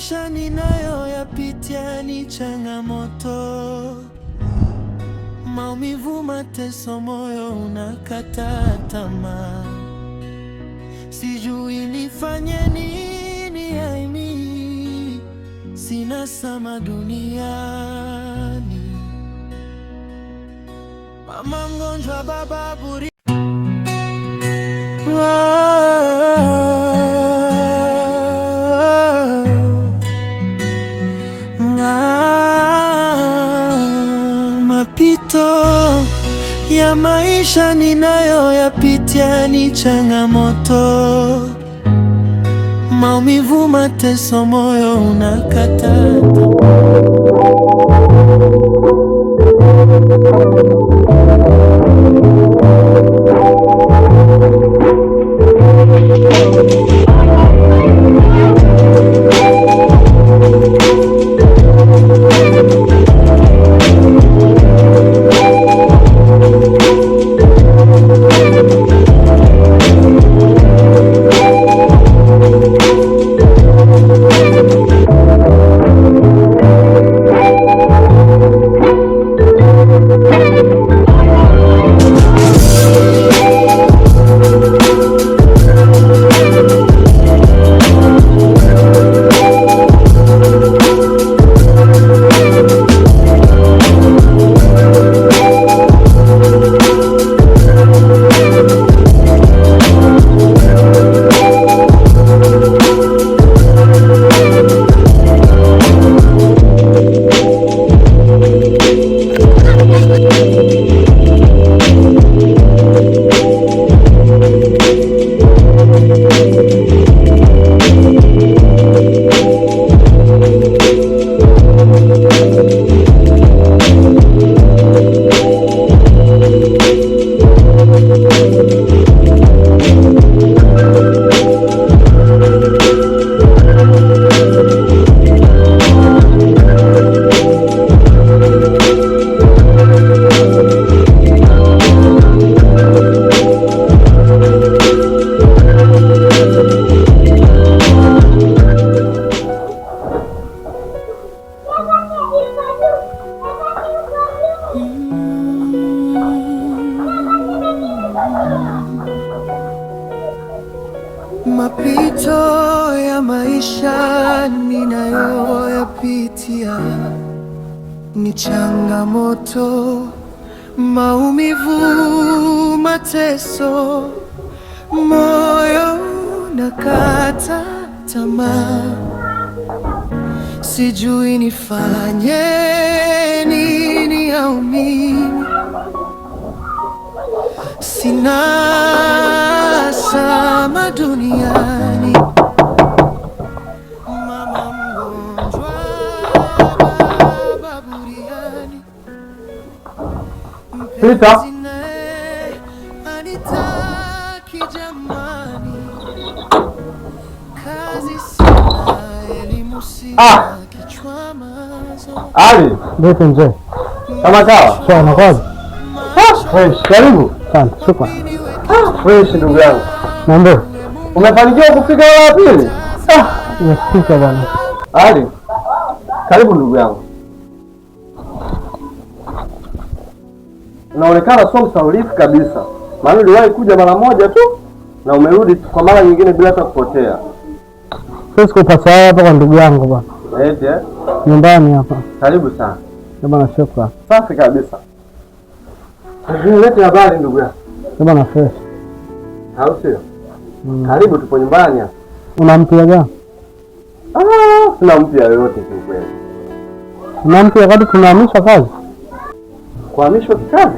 maisha ninayoyapitia ni changamoto, maumivu, mateso, moyo unakata tamaa. Sijui nifanye nini, aimi sina sama duniani. Mama mgonjwa, baba buri mapito ya maisha ninayoyapitia ni changamoto, maumivu, mateso, moyo unakata. Mapito ya maisha ninayoyapitia ni changamoto, maumivu, mateso, moyo unakata tamaa. Sijui nifanye nini, au mimi sina sama duniani. Mama mgonjwa, baba buriani, mpenzi naye anitaki jamani, kazi sina, elimu sina, kichwa mazo. Ali, vipi mzee? kama sawa? Sawa, nakwaje? Karibu. Asante, shukrani. Fresh ndugu yangu. Mambo? Umefanikiwa kufika wala pili? Nimefika bwana. Ali, karibu ndugu yangu. Unaonekana sio msahaulifu kabisa. Maana uliwahi kuja mara moja tu na umerudi kwa mara nyingine bila hata kupotea. Sisi kupata hapa kwa ndugu yangu bwana. Eti nyumbani hapa. Karibu sana. Bwana, shukrani. Safi kabisa. Lete habari ndugu yangu. Bwana, fresh. Au sio? Karibu, tupo nyumbani hapa. Una mpya gani? Sina mpya yoyote kwa kweli. Una mpya wakati tunahamisha kazi? Kuhamishwa kikazi?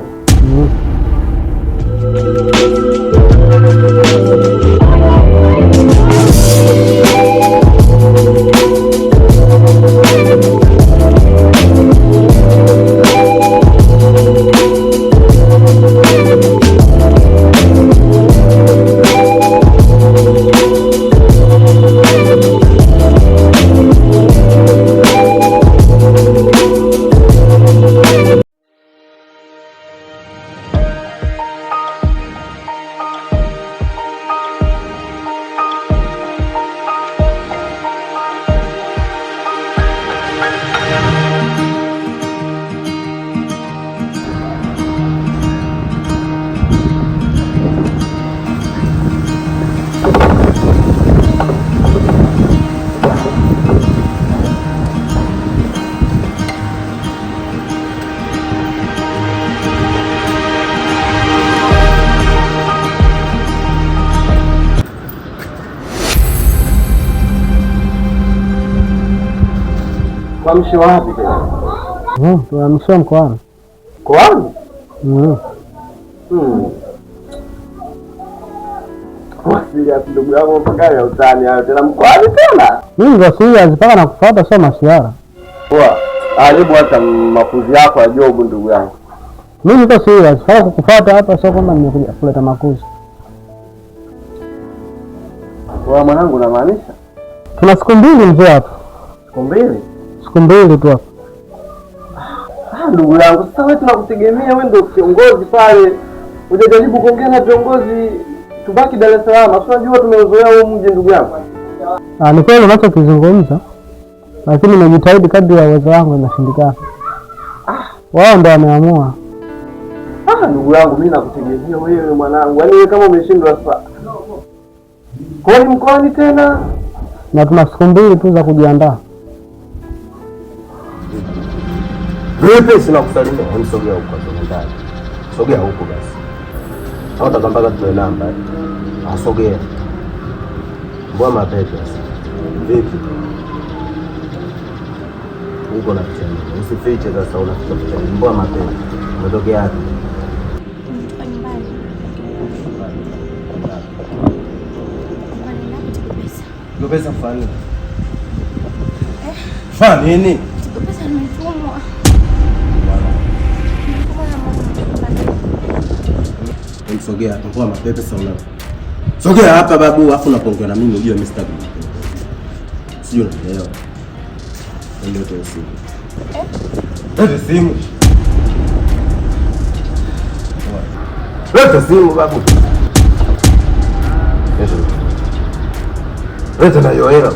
Tuamshe wapi tena? Tuamshe mkoani. Mkoani? Serious ndugu yangu, mpaka ya utani hayo tena mkoani tena. Mimi ndio serious mpaka nakufuata, sio masiara. Poa. Hebu hata makuzi yako ya job ndugu yangu. Mimi niko serious, mpaka kukufuata hapa sio kwamba nimekuja kuleta makuzi. Poa mwanangu, unamaanisha? Tuna siku mbili mzee hapa. Siku mbili? Siku mbili tu hapa. Ndugu yangu, sasa wewe tunakutegemea, wewe ndio kiongozi pale. Unajaribu kuongea na viongozi tubaki Dar es Salaam. Unajua tumezoea huko mje ndugu yangu. Ni kweli unachokizungumza, lakini nimejitahidi kadri ya uwezo wangu, inashindikana. Wao ndio wameamua. Ndugu yangu, mimi nakutegemea wewe mwanangu. Yaani wewe kama umeshindwa sasa. Kwani mkoani tena? Na tuna siku mbili tu za kujiandaa. Vipi sina kusalimia? Msogea huko kwa ndani. Sogea huko basi. Au utakambaga tuwe namba. Asogea. Mbona mapepe sasa? Vipi? Uko na kichani. Usifiche sasa, unaficha kichani. Mbona mapepe? Umetokea wapi? Ndio pesa fani. Fani nini? Pesa nimetumwa. Sogea hapa, mbona mapepe sasa una. Sogea hapa babu, afu unapoongea na mimi unajua mimi sitaki. Sio unaelewa. Ndio tu simu. Leta simu. Leta simu babu. Leta na hiyo hela.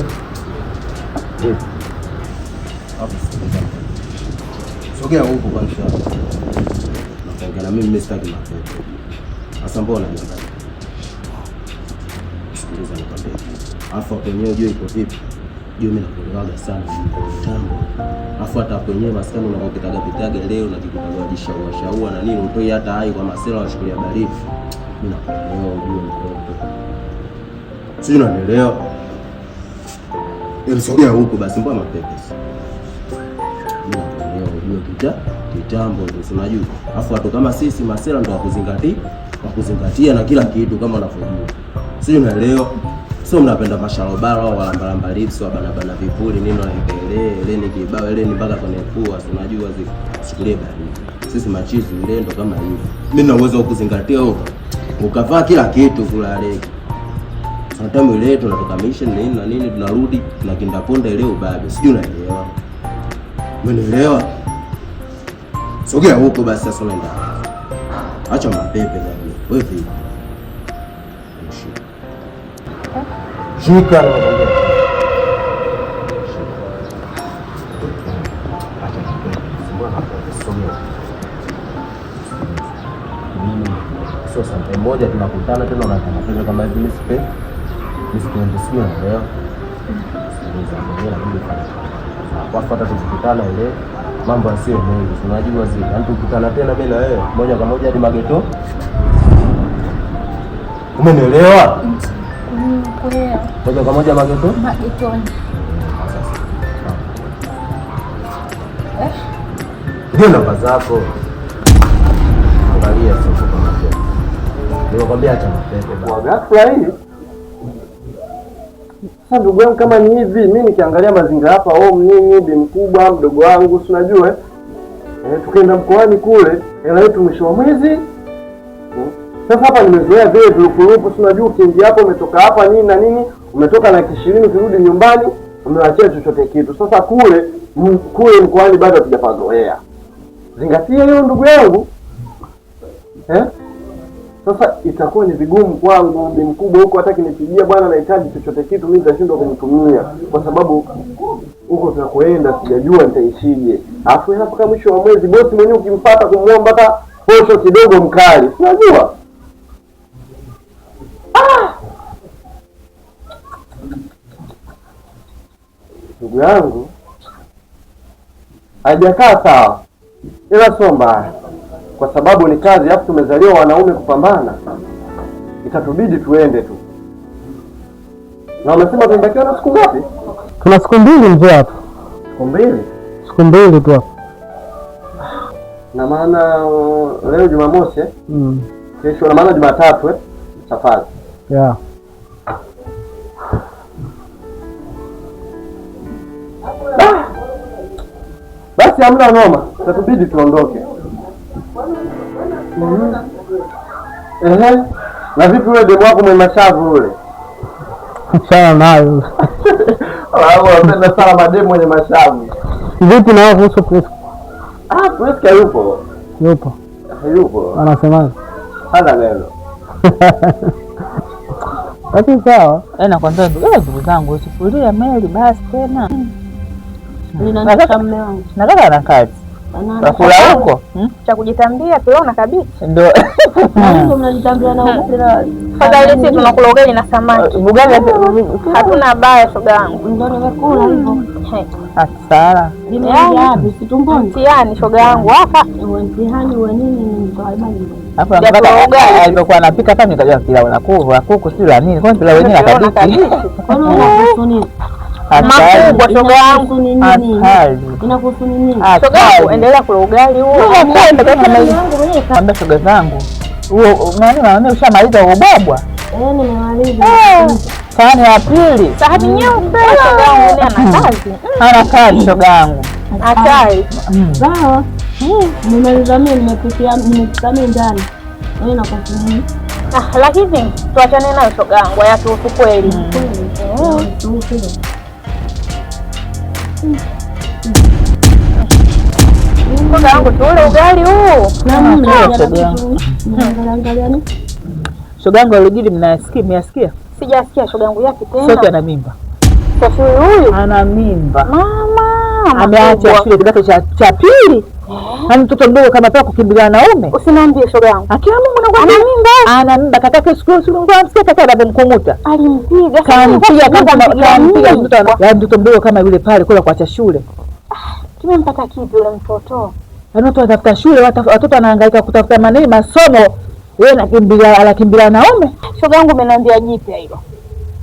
Sogea huko kwanza. Naongea na mimi sitaki mapepe. Sasa mbona unaniangalia? Sikiliza nikwambie. Afu hapo wenyewe unajua iko vipi? Unajua mimi nakuelewaga sana mtambo. Afu hata hapo wenyewe maskani unapokitaga pitaga leo na kikutaga jishaua na nini utoi hata hai kwa masela washukulia baridi. Mimi nakuelewa unajua mtoto. Sio unanielewa? Sogea huko basi, mbona mapepe? Mimi nakuelewa unajua kitambo ndio unajua. Afu watu kama sisi masela ndio wakuzingatia na kila kitu kama unavyojua. Sio unaelewa? Sio mnapenda masharobaro au walambalamba lips au bana vipuli nini wanaendelea ni kibao ile ni mpaka kwenye pua, unajua sikulie baridi. Sisi machizi ile ndo kama hivi. Mimi na uwezo wa kuzingatia huko. Ukavaa kila kitu kula leo. Sometimes ile tunatoka mission nini na nini tunarudi tunakinda ponda ile ubabe. Sijui unaelewa? Umeelewa? Sogea huko basi sasa unaenda. Acha mapepe zaidi. Wewe vipi? Shika na mapepe. Acha mapepe. Mbona sogea? Sio sasa moja tunakutana tena unataka kama hivi misipe. Sio leo. Kwa sababu tukikutana ile mambo yasiyo mengi. Unajua zile. Yaani tukikutana tena mimi na wewe moja kwa moja hadi mageto. Umenielewa? Kuelewa. Moja kwa moja mageto? Magetoni. Ndio namba zako. Angalia sasa kama mapepe. Nimekwambia acha mapepe. Kwa ghafla hii. Sasa ndugu yangu, kama ni hivi, mimi nikiangalia mazingira hapa, mimi bi mkubwa, mdogo wangu, si unajua tukaenda mkoani kule, hela yetu mwisho wa mwezi. Sasa hapa nimezoea vile vilukurupu, si unajua ukiingia hapo umetoka hapa nini na nini, umetoka na 20 ukirudi nyumbani, umeachia chochote kitu. Sasa kule mkoani bado hatujapazoea. Zingatia hiyo ndugu yangu. Sasa itakuwa ni vigumu kwangu bi mkubwa huko hata kinipigia bwana nahitaji chochote kitu, mimi nitashindwa kumtumia kwa sababu huko tunakoenda sijajua nitaishije. Alafu hapo kama mwisho wa mwezi bosi mwenyewe ukimpata kumuomba hata posho kidogo mkali. Unajua? Ndugu yangu hajakaa sawa. Ila sio mbaya. Kwa sababu ni kazi, hapo tumezaliwa wanaume kupambana. Itatubidi tuende tu. Na unasema tunabakiwa na siku ngapi? Tuna siku mbili mzee hapa. Siku mbili? siku mbili tu hapo. Na maana leo Jumamosi kesho na maana Jumatatu safari. Yeah. Basi hamna noma, tatubidi tuondoke. Na vipi wewe demu wako mwenye mashavu ule? Sana nayo. Wao wanapenda sana mademu mwenye mashavu. Vipi na wao kuhusu Priska? Priska yupo. Yupo. Anasemaje? Hana neno. Basi sawa. Nakwambia ndugu zangu usifuria meli basi tena. Ninataka mume wangu. Nataka na kazi. Nakula huko. Cha kujitambia tuona kabisa. Ndio. Ndio mnajitambia na ugali. Fadhali sisi tunakula ugali na samaki. Ugali hatuna baya shoga yangu. Ndio nimekula hivyo. Asala. Yaani situmboni. Mtihani shoga yangu hapa. Mtihani wa nini ndio habari. Hapo anataka ugali alikuwa anapika hapa nikajua pilau na kuku si la nini. Kwa pilau yenyewe kabisa. Kwa nini unakuhusu nini? Makubwa shoga yangu ni nini? Inakuhusu nini? Shoga yangu endelea kula ugali huo. Kwambia shoga zangu. Huo nani ushamaliza ubwabwa? Nimemaliza. Sahani ya pili. Sahani nyeupe shoga yangu ana kazi. Ana kazi shoga yangu. Hatari. Sawa. Nimemaliza mimi nimepika ndani. Wewe unakuhusu nini? Lakini tuachane nayo shoga yangu, hayatuhusu kweli. Shoga yangu tule ugali huu. Shoga yangu alijili mnasikia? Sijasikia shoga yangu yapi tena? Sote ana mimba. Sofi huyu? Ana mimba. Mama. Ameacha shule kidato cha pili. Ana mtoto mdogo kama pia kukimbilia naume. Usiniambie shoga yangu. Akiwa Mungu na ana mimba. Ana mimba kataka shule ngwa msikia kaka anapomkunguta. Alimpiga. Kampiga mtoto mdogo kama yule pale kula kuacha shule. Tumempata kipi yule mtoto? Watu watafuta shule, watoto wanahangaika kutafuta masomo. Wewe anakimbilia naume. Shoga yangu ameniambia jipya hilo.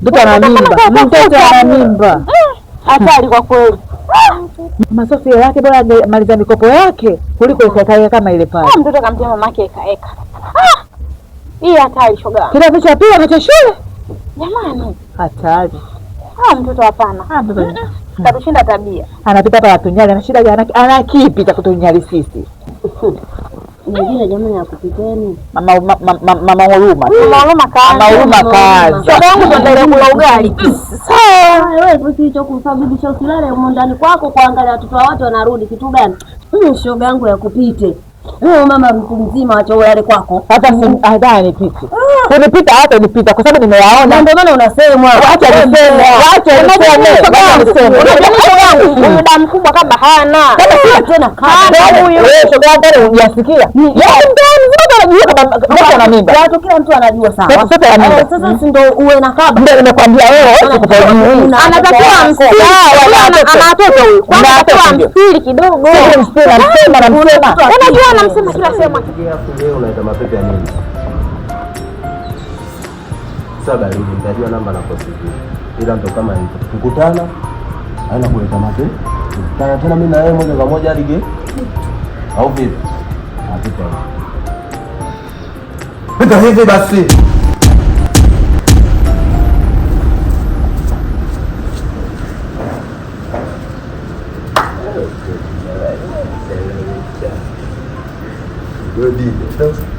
Mtoto ana mimba. Hatari kwa kweli. Masofi yake bora maliza mikopo yake kuliko ikaeka kama ile pale. Mtoto akamtia mamake ekaeka. Hii hatari shoga yangu. Kila vicha pia anacho shule. Jamani. Hatari. Mtoto hapana. Mtoto. Tatushinda tabia. Anapita hapa atunyali, ana shida gani? Ana kipi cha kutunyali sisi? Nyingine jamani ya kupiteni. Mama huruma. Mama huruma kazi. Shoga yangu tuendelee kula ugali. Sawa. Wewe usicho kusababisha usilale huko ndani kwako kuangalia watoto wote wanarudi kitu gani? Shoga yangu ya kupite. Mama mtu mzima acha ulale kwako. Hata nipite. Kunipita hata nipita kwa sababu nimeyaona. Ndio maana unasemwa. Acha niseme. Huyu damu kubwa kama hana. Kama tena kama huyu. Shoga yangu hujasikia. Ana mimba. Watu kila mtu anajua sawa. Sasa si ndio uwe na kaba. Ndio nimekwambia wewe anatakiwa msiri. Ana watoto huyu. Kwanza anatakiwa msiri kidogo. Unajua anamsema kila sehemu. Leo unaita mapepe ya nini? Sasa nitajua namba na positive. Ila ndo kama hivyo. Tukutana aina kuleta mapepe. Tena mimi na yeye moja kwa moja hadi au vipi? Pita hivi basi. Good evening.